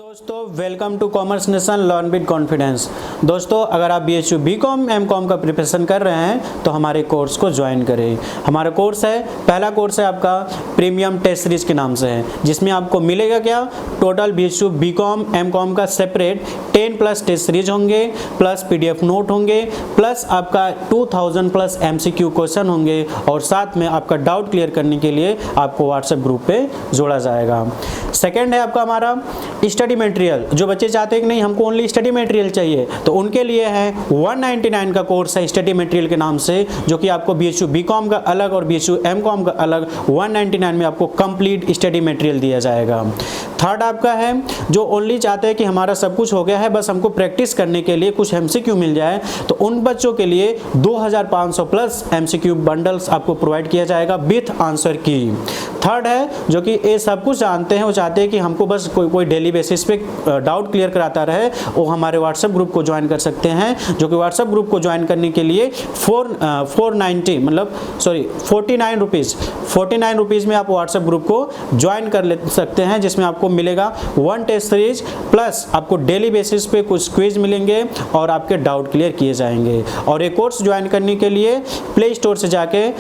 दोस्तों welcome to commerce nation learn with confidence. दोस्तों अगर आप BHU BCom MCom का प्रिपरेशन कर रहे हैं तो हमारे कोर्स को ज्वाइन करें। हमारा कोर्स है, पहला कोर्स है आपका प्रीमियम टेस्ट सीरीज के नाम से है, जिसमें आपको मिलेगा क्या, टोटल BHU BCom MCom का सेपरेट 10 प्लस टेस्ट सीरीज होंगे, प्लस PDF नोट होंगे, प्लस आपका 2000 प्लस MCQ क्वेश्चन होंगे, और साथ में आपका डाउट क्लियर करने के लिए आपको व्हाट्सएप ग्रुप पे जोड़ा जाएगा। सेकेंड है आपका हमारा स्टडी मटेरियल। जो बच्चे चाहते हैं कि नहीं हमको ओनली स्टडी मटेरियल चाहिए, तो उनके लिए है 199 का कोर्स है स्टडी मटेरियल के नाम से, जो कि आपको BHU BCom का अलग और BHU MCom का अलग 199 में आपको कंप्लीट स्टडी मटेरियल दिया जाएगा। थर्ड आपका है जो ओनली चाहते हैं कि हमारा सब कुछ हो गया है, बस हमको प्रैक्टिस करने के लिए कुछ MCQ मिल जाए, तो उन बच्चों के लिए 2500 प्लस MCQ बंडल्स आपको प्रोवाइड किया जाएगा विथ आंसर की। थर्ड है जो कि ये सब कुछ जानते हैं, वो चाहते हैं कि हमको बस कोई डेली बेसिस पे डाउट क्लियर कराता रहे, वो हमारे व्हाट्सएप ग्रुप को ज्वाइन कर सकते हैं, जो कि व्हाट्सएप ग्रुप को ज्वाइन करने के लिए 49 रुपीज़ में आप व्हाट्सएप ग्रुप को ज्वाइन कर सकते हैं, जिसमें आपको मिलेगा 1 टेस्ट सीरीज प्लस आपको डेली बेसिस पे कुछ क्विज मिलेंगे और आपके डाउट क्लियर किए जाएंगे। और एक कोर्स ज्वाइन करने के लिए प्ले स्टोर से जाके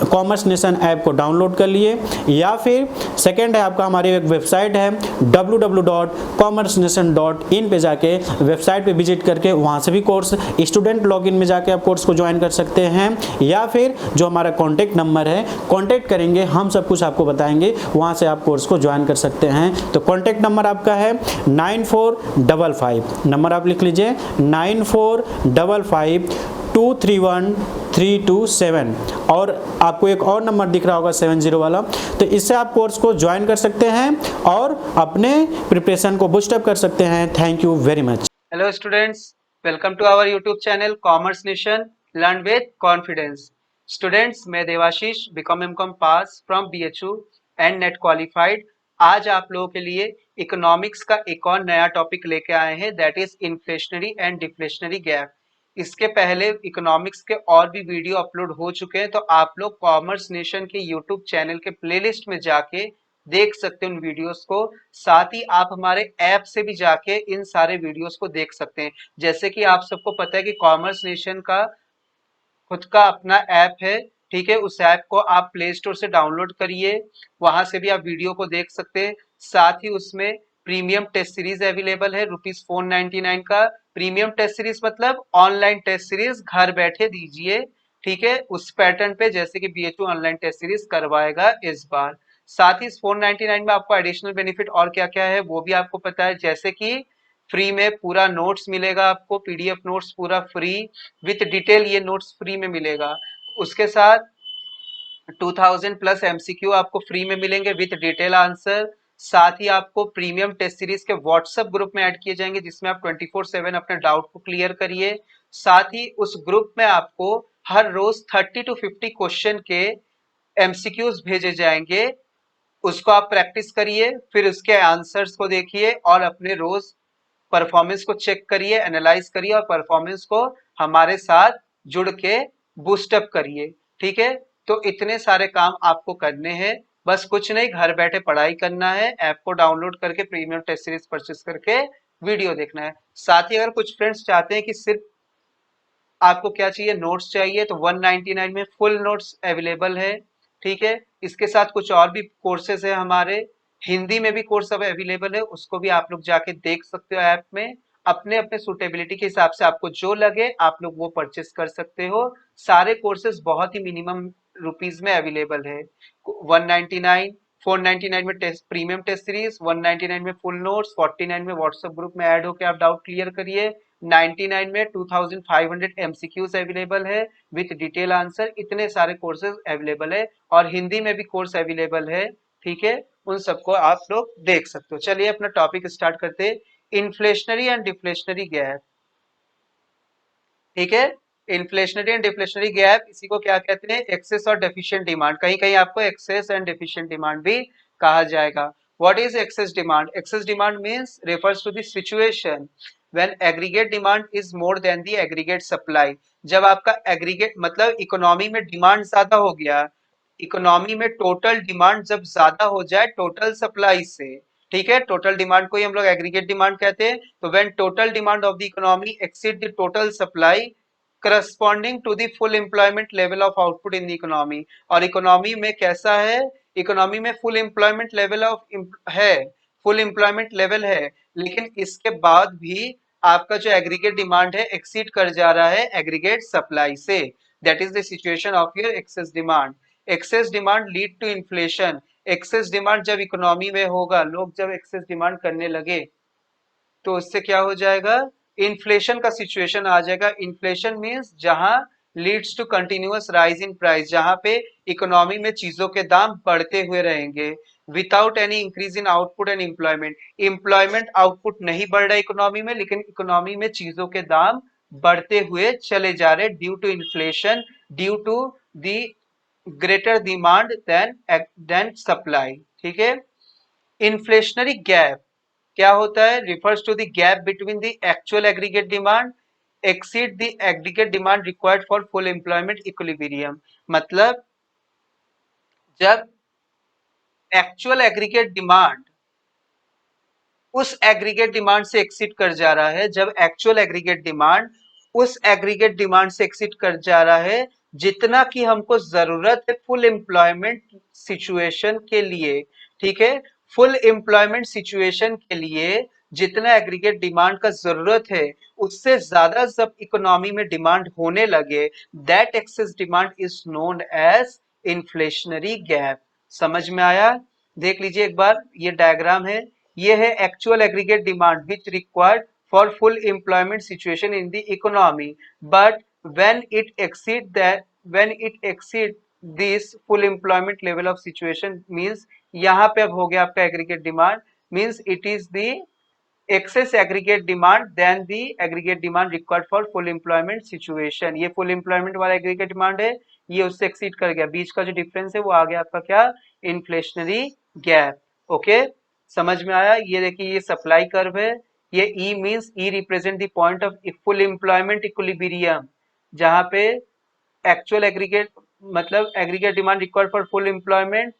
कॉमर्स नेशन ऐप को डाउनलोड कर लिए, या फिर सेकेंड है आपका हमारी एक वेबसाइट है www.commercenation.in पे जाके वेबसाइट पे विजिट करके वहाँ से भी कोर्स स्टूडेंट लॉगिन में जाके आप कोर्स को ज्वाइन कर सकते हैं, या फिर जो हमारा कॉन्टैक्ट नंबर है कॉन्टैक्ट करेंगे, हम सब कुछ आपको बताएंगे, वहाँ से आप कोर्स को ज्वाइन कर सकते हैं। तो कॉन्टैक्ट नंबर आपका है 9455, नंबर आप लिख लीजिए 9455231327, और आपको एक और नंबर दिख रहा होगा 70 वाला, तो इससे आप कोर्स को ज्वाइन कर सकते हैं और अपने प्रिपरेशन को बूस्टअप कर सकते हैं। Thank you very much. Hello students, welcome to our YouTube channel commerce nation learn with confidence. Students, मैं Devashish BCom MCom pass from BHU and NET qualified. आज आप लोगों के लिए इकोनॉमिक्स का एक और नया टॉपिक लेके आए हैं, that is inflationary and deflationary gap. इसके पहले इकोनॉमिक्स के और भी वीडियो अपलोड हो चुके हैं, तो आप लोग कॉमर्स नेशन के यूट्यूब चैनल के प्लेलिस्ट में जाके देख सकते हैं उन वीडियोस को। साथ ही आप हमारे ऐप से भी जाके इन सारे वीडियोस को देख सकते हैं। जैसे कि आप सबको पता है कि कॉमर्स नेशन का खुद का अपना ऐप है, ठीक है। उस ऐप को आप प्ले स्टोर से डाउनलोड करिए, वहां से भी आप वीडियो को देख सकते हैं। साथ ही उसमें प्रीमियम टेस्ट सीरीज अवेलेबल है ₹499 का। प्रीमियम टेस्ट सीरीज मतलब ऑनलाइन टेस्ट सीरीज घर बैठे दीजिए, ठीक है, उस पैटर्न पे जैसे कि BHU ऑनलाइन टेस्ट सीरीज करवाएगा इस बार। साथ ही इस 499 में आपको एडिशनल बेनिफिट और क्या क्या है वो भी आपको पता है, जैसे कि फ्री में पूरा नोट्स मिलेगा आपको, PDF नोट्स पूरा फ्री विथ डिटेल, ये नोट्स फ्री में मिलेगा। उसके साथ 2000 प्लस MCQ आपको फ्री में मिलेंगे विथ डिटेल आंसर। साथ ही आपको प्रीमियम टेस्ट सीरीज के व्हाट्सएप ग्रुप में ऐड किए जाएंगे, जिसमें आप 24/7 अपने डाउट को क्लियर करिए। साथ ही उस ग्रुप में आपको हर रोज 30 to 50 क्वेश्चन के MCQs भेजे जाएंगे, उसको आप प्रैक्टिस करिए, फिर उसके आंसर्स को देखिए और अपने रोज परफॉर्मेंस को चेक करिए, एनालाइज करिए और परफॉर्मेंस को हमारे साथ जुड़ के बूस्टअप करिए, ठीक है। तो इतने सारे काम आपको करने हैं, बस कुछ नहीं, घर बैठे पढ़ाई करना है, ऐप को डाउनलोड करके प्रीमियम टेस्ट सीरीज परचेस करके वीडियो देखना है। साथ ही अगर कुछ फ्रेंड्स चाहते हैं कि सिर्फ आपको क्या चाहिए, नोट्स चाहिए, तो 199 में फुल नोट्स अवेलेबल है, ठीक है। इसके साथ कुछ और भी कोर्सेज है हमारे, हिंदी में भी कोर्स अब अवेलेबल है, उसको भी आप लोग जाके देख सकते हो ऐप में। अपने अपने सुटेबिलिटी के हिसाब से आपको जो लगे आप लोग वो परचेस कर सकते हो। सारे कोर्सेज बहुत ही मिनिमम रुपीज में अवेलेबल है। 199, 499 में टेस्ट प्रीमियम टेस्ट सीरीज, 199 में फुल नोट्स, 49 में व्हाट्सएप ग्रुप में ऐड होकर आप डाउट क्लियर करिए, 99 में 2500 MCQs अवेलेबल है विथ डिटेल आंसर। इतने सारे कोर्सेज अवेलेबल है और हिंदी में भी कोर्स अवेलेबल है, ठीक है। उन सबको आप लोग देख सकते हो। चलिए अपना टॉपिक स्टार्ट करते हैं, इन्फ्लेशनरी एंड डिफ्लेशनरी गैप, ठीक है। इन्फ्लेशनरी एंड डिफ्लेशनरी गैप, इसी को क्या कहते हैं, एक्सेस और डेफिशिएंट डिमांड। कहीं कहीं आपको एक्सेस एंड डेफिशिएंट डिमांड भी कहा जाएगा। What is excess demand? Excess demand means refers to the situation when aggregate demand is more than the aggregate supply. जब आपका एग्रीगेट मतलब इकोनॉमी में डिमांड ज्यादा हो गया, इकोनॉमी में टोटल डिमांड जब ज्यादा हो जाए टोटल सप्लाई से, ठीक है, टोटल डिमांड को ही हम लोग एग्रीगेट डिमांड कहते हैं। तो when total demand of the economy exceed the total supply corresponding to the full employment level of output in the economy. और इकोनॉमी में कैसा है, इकोनॉमी में फुल एम्प्लॉयमेंट लेवल है, फुल एम्प्लॉयमेंट लेवल है, लेकिन इसके बाद भी आपका जो एग्रीगेट डिमांड है एक्सीड कर जा रहा है एग्रीगेट सप्लाई से। That is the situation of your excess demand. Excess demand lead to inflation. Excess demand जब इकोनॉमी में होगा, लोग जब एक्सेस डिमांड करने लगे तो उससे क्या हो जाएगा, इन्फ्लेशन का सिचुएशन आ जाएगा। इन्फ्लेशन मींस जहां leads to continuous rise in price, जहां पे इकोनॉमी में चीजों के दाम बढ़ते हुए रहेंगे without any increase in output and employment. Employment output नहीं बढ़ रहा है इकोनॉमी में, लेकिन इकोनॉमी में चीजों के दाम बढ़ते हुए चले जा रहे due to inflation, due to the greater demand than supply, ठीक है। इन्फ्लेशनरी गैप क्या होता है, refers to the gap between the actual aggregate demand exceed the aggregate demand required for full employment equilibrium. मतलब जब एक्चुअल एग्रीगेट डिमांड उस aggregate demand से exceed कर जा रहा है, जब एक्चुअल एग्रीगेट डिमांड उस एग्रीगेट डिमांड से एक्सीड कर जा रहा है जितना कि हमको जरूरत है फुल एम्प्लॉयमेंट सिचुएशन के लिए, ठीक है, फुल एम्प्लॉयमेंट सिचुएशन के लिए जितना एग्रीगेट डिमांड का जरूरत है उससे ज्यादा जब इकोनॉमी में डिमांड होने लगे, that excess demand is known as inflationary gap. समझ में आया? देख लीजिए एक बार, ये डायग्राम है, ये है actual aggregate demand which required for full employment situation in the economy, but when it exceed that when it exceed this full employment level of situation means, यहाँ पे अब हो गया आपका aggregate demand means it is the excess aggregate demand than the aggregate demand required for full employment situation। ये full employment वाला aggregate demand है, ये उससे एक्सीड कर गया, बीच का जो डिफरेंस है वो आ गया आपका क्या, इन्फ्लेशनरी गैप। ओके, समझ में आया? ये देखिए ये सप्लाई कर्व है, ये E means E represent the point of full employment equilibrium, जहां पे एक्चुअल एग्रीगेट मतलब aggregate demand required for full employment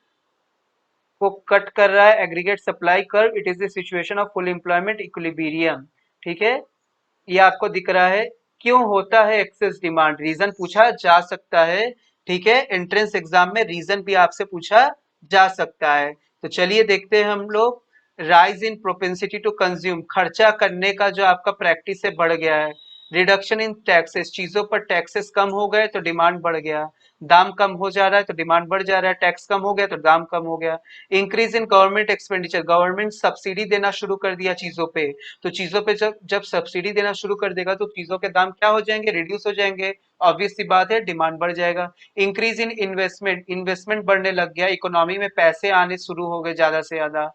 को कट कर रहा है aggregate supply curve, it is the situation of full employment equilibrium, ठीक है। ये आपको दिख रहा है। क्यों होता है एक्सेस डिमांड, रीजन पूछा जा सकता है, ठीक है, एंट्रेंस एग्जाम में रीजन भी आपसे पूछा जा सकता है। तो चलिए देखते हैं हम लोग। Rise in propensity to consume, खर्चा करने का जो आपका प्रैक्टिस से बढ़ गया है। रिडक्शन इन टैक्सेस, चीजों पर टैक्सेस कम हो गए तो डिमांड बढ़ गया, दाम कम हो जा रहा है तो डिमांड बढ़ जा रहा है, टैक्स कम हो गया तो दाम कम हो गया। Increase in government expenditure, government subsidy देना शुरू कर दिया चीजों पे, तो चीजों पे जब जब सब्सिडी देना शुरू कर देगा तो चीजों के दाम क्या हो जाएंगे, रिड्यूस हो जाएंगे, ऑब्वियस सी बात है, डिमांड बढ़ जाएगा। इंक्रीज इन इन्वेस्टमेंट, इन्वेस्टमेंट बढ़ने लग गया, इकोनॉमी में पैसे आने शुरू हो गए ज्यादा से ज्यादा।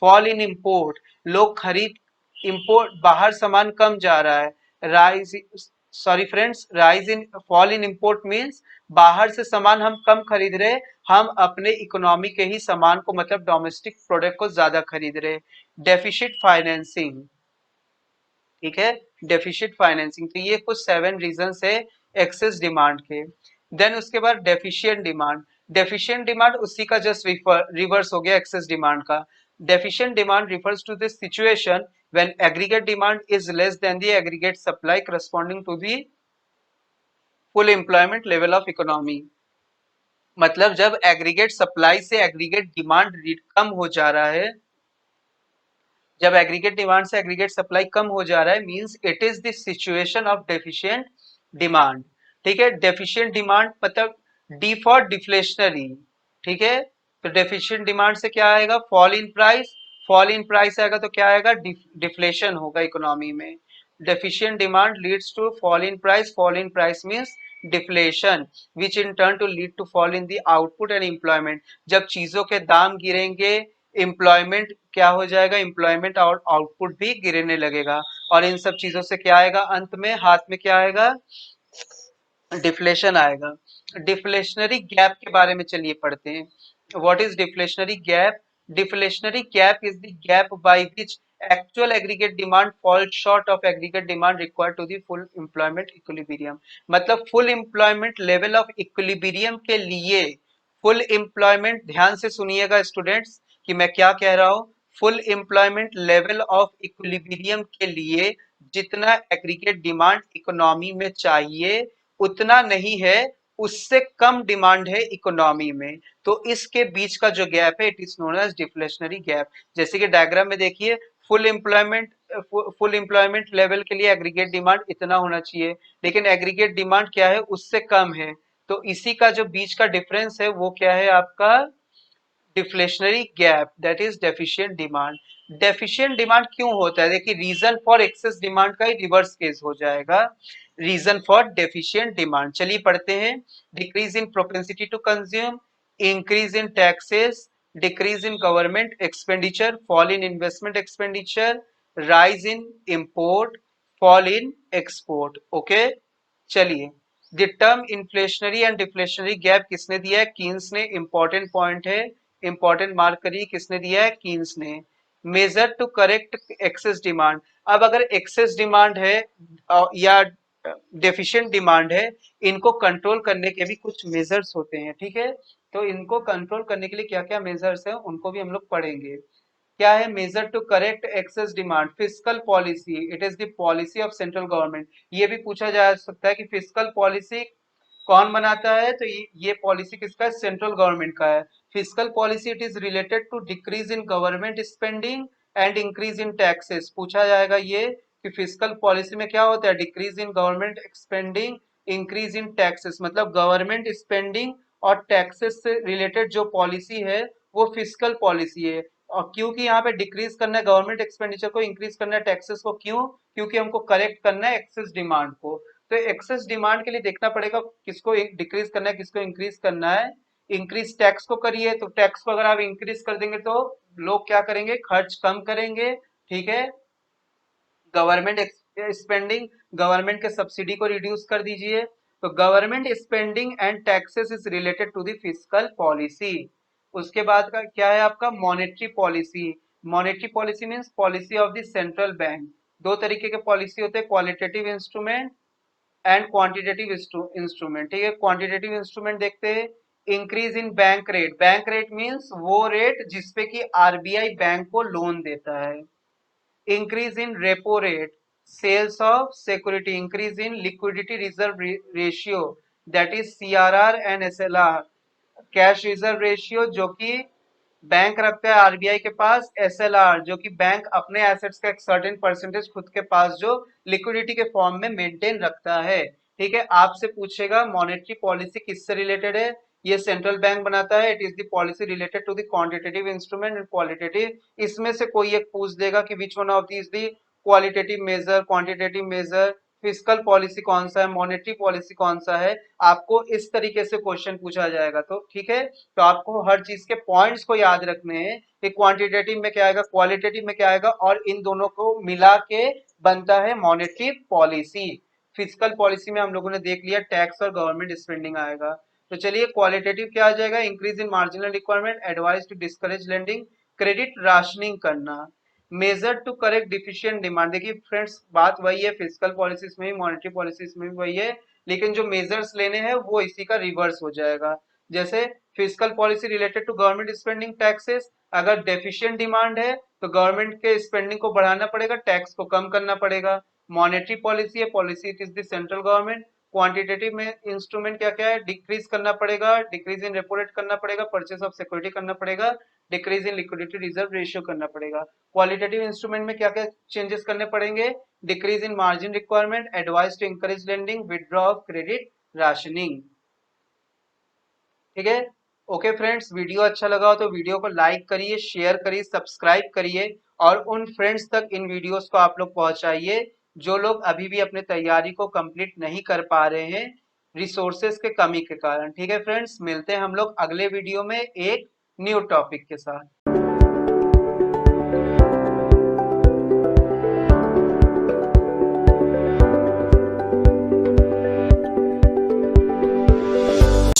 फॉल इन इम्पोर्ट, लोग खरीद, इम्पोर्ट बाहर सामान कम जा रहा है। Rise, sorry friends, rise in, fall in import means बाहर से सामान हम कम खरीद रहे, हम अपने इकोनॉमी के ही सामान को मतलब डोमेस्टिक प्रोडक्ट को ज्यादा खरीद रहे। डेफिशिट फाइनेंसिंग, ठीक है, डेफिशिट फाइनेंसिंग, तो ये कुछ 7 रीजंस है एक्सेस डिमांड के। देन उसके बाद डेफिशिएंट डिमांड, डेफिशिएंट डिमांड उसी का जस्ट रिवर्स हो गया एक्सेस डिमांड का। Deficient demand refers to this situation when aggregate demand is less than the aggregate supply corresponding to the full employment level of economy। मतलब जब aggregate supply से aggregate demand कम हो जा रहा है, जब एग्रीगेट डिमांड से एग्रीगेट सप्लाई कम हो जा रहा है means it is the situation of deficient demand, ठीक है। डेफिशिएंट डिमांड मतलब डी फॉर डिफ्लेशनरी, ठीक है। तो डेफिशिएंट डिमांड से क्या आएगा, fall in price, fall in price आएगा तो क्या आएगा, डिफ्लेशन होगा इकोनॉमी में। Deficient demand leads to fall in price, fall in price means deflation which in turn to lead to fall in the output and employment. जब चीजों के दाम गिरेंगे एम्प्लॉयमेंट क्या हो जाएगा, एम्प्लॉयमेंट और आउटपुट भी गिरने लगेगा, और इन सब चीजों से क्या आएगा, अंत में हाथ में क्या आएगा, डिफ्लेशन आएगा। डिफ्लेशनरी गैप के बारे में चलिए पढ़ते हैं। What is deflationary gap? Deflationary gap is the gap by which actual aggregate demand falls short of aggregate demand required to the full employment equilibrium. मतलब full employment level of equilibrium के लिए full employment, ध्यान से सुनिएगा students कि मैं क्या कह रहा हूं। Full employment level of equilibrium के लिए जितना एग्रीगेट डिमांड इकोनॉमी में चाहिए उतना नहीं है, उससे कम डिमांड है इकोनॉमी में। तो इसके बीच का जो गैप है it is known as deflationary gap. जैसे कि डायग्राम में देखिए, फुल एम्प्लॉयमेंट लेवल के लिए एग्रीगेट डिमांड इतना होना चाहिए, लेकिन एग्रीगेट डिमांड क्या है, उससे कम है। तो इसी का जो बीच का डिफरेंस है वो क्या है आपका, deflationary gap, that is deficient demand. Deficient demand क्यों होता है, देखिए रीजन फॉर एक्सेस डिमांड का ही रिवर्स केस हो जाएगा, रीजन फॉर डेफिशिएंट डिमांड। चलिए पढ़ते हैं। Decrease in propensity to consume, increase in taxes, decrease in government expenditure, fall in investment expenditure, rise in import, fall in export. Okay, चलिए the term inflationary and deflationary gap किसने दिया है, Keynes ने। Important point है, important mark करिए, किसने दिया है, कीन्स ने। Measure to correct excess demand, अब अगर एक्सेस डिमांड है या डेफिशिएंट डिमांड है, इनको कंट्रोल करने के भी कुछ मेजर्स होते हैं, ठीक है। तो इनको कंट्रोल करने के लिए क्या क्या मेजर्स है उनको भी हम लोग पढ़ेंगे। क्या है measure to correct excess demand, fiscal policy, it is the policy of central government. ये भी पूछा जा सकता है कि फिस्कल पॉलिसी कौन बनाता है, तो ये पॉलिसी किसका है, सेंट्रल गवर्नमेंट का है। Fiscal policy it is related to decrease in government spending and increase in taxes. पूछा जाएगा ये कि फिस्कल पॉलिसी में क्या होता है, decrease in government spending, increase in taxes, मतलब गवर्नमेंट स्पेंडिंग और टैक्सेस से रिलेटेड जो पॉलिसी है वो फिस्कल पॉलिसी है। और क्योंकि यहाँ पे डिक्रीज करना है गवर्नमेंट एक्सपेंडिचर को, इंक्रीज करना है टैक्सेस को, क्यों, क्योंकि हमको करेक्ट करना है एक्सेस डिमांड को। तो एक्सेस डिमांड के लिए देखना पड़ेगा किसको डिक्रीज करना है, किसको इंक्रीज करना है। इंक्रीज टैक्स को करिए, तो टैक्स को अगर आप इंक्रीज कर देंगे तो लोग क्या करेंगे, खर्च कम करेंगे, ठीक है। गवर्नमेंट स्पेंडिंग, गवर्नमेंट के सब्सिडी को रिड्यूस कर दीजिए। तो government spending and taxes is related to the fiscal policy. उसके बाद का क्या है आपका, monetary policy. Monetary policy means policy of the central bank. दो तरीके के पॉलिसी होते हैं, qualitative instrument and quantitative instrument, ठीक है। क्वांटिटेटिव इंस्ट्रूमेंट देखते हैं, increase in bank rate. Bank rate means वो रेट जिसपे कि आरबीआई बैंक को लोन देता है। increase in repo rate, sales of security, increase in liquidity reserve ratio, that is CRR and SLR, cash reserve ratio जो कि bank रखता है आरबीआई के पास, एसएलआर जो कि बैंक अपने एसेट्स का एक सर्टेन परसेंटेज खुद के पास जो लिक्विडिटी के फॉर्म में मेंटेन रखता है, ठीक है। आपसे पूछेगा मॉनेटरी पॉलिसी किससे रिलेटेड है, ये सेंट्रल बैंक बनाता है, it is the policy related to the quantitative instrument and qualitative. इसमें से कोई एक पूछ देगा कि which one of these the qualitative measure, quantitative measure, fiscal policy कौन सा है, मॉनेटरी पॉलिसी कौन सा है, आपको इस तरीके से क्वेश्चन पूछा जाएगा। तो ठीक है, तो आपको हर चीज के पॉइंट्स को याद रखने हैं कि क्वांटिटेटिव में क्या आएगा, क्वालिटेटिव में क्या आएगा, और इन दोनों को मिला के बनता है मॉनेटरी पॉलिसी। फिजिकल पॉलिसी में हम लोगों ने देख लिया टैक्स और गवर्नमेंट स्पेंडिंग आएगा। तो चलिए क्वालिटेटिव क्या आ जाएगा, increase in marginal requirement, advice to discourage lending, credit rationing करना। Measure to correct deficient demand, देखिए फ्रेंड्स बात वही है, फिजिकल पॉलिसीज में भी मॉनेटरी पॉलिसीज में भी वही है, लेकिन जो मेजर्स लेने हैं वो इसी का रिवर्स हो जाएगा। जैसे physical policy related to government spending taxes, अगर डेफिशिएंट डिमांड है तो गवर्नमेंट के स्पेंडिंग को बढ़ाना पड़ेगा, टैक्स को कम करना पड़ेगा। मॉनेटरी पॉलिसी है, policy it is the central government. Quantitative में इंस्ट्रूमेंट क्या क्या है, डिक्रीज करना पड़ेगा, डिक्रीज इन रेपो रेट करना पड़ेगा, परचेस ऑफ सिक्योरिटी करना पड़ेगा, decrease in liquidity reserve ratio करना पड़ेगा। क्वालिटेटिव इंस्ट्रूमेंट में क्या क्या चेंजेस करने पड़ेंगे, decrease in margin requirement, advice to encourage lending, withdraw of credit, rationing, ठीक है। ओके फ्रेंड्स, वीडियो अच्छा लगा हो तो वीडियो को लाइक करिए, शेयर करिए, सब्सक्राइब करिए, और उन फ्रेंड्स तक इन वीडियोस को आप लोग पहुंचाइए जो लोग अभी भी अपने तैयारी को कंप्लीट नहीं कर पा रहे हैं रिसोर्सेज के कमी के कारण, ठीक है फ्रेंड्स। मिलते हैं हम लोग अगले वीडियो में एक न्यू टॉपिक के साथ।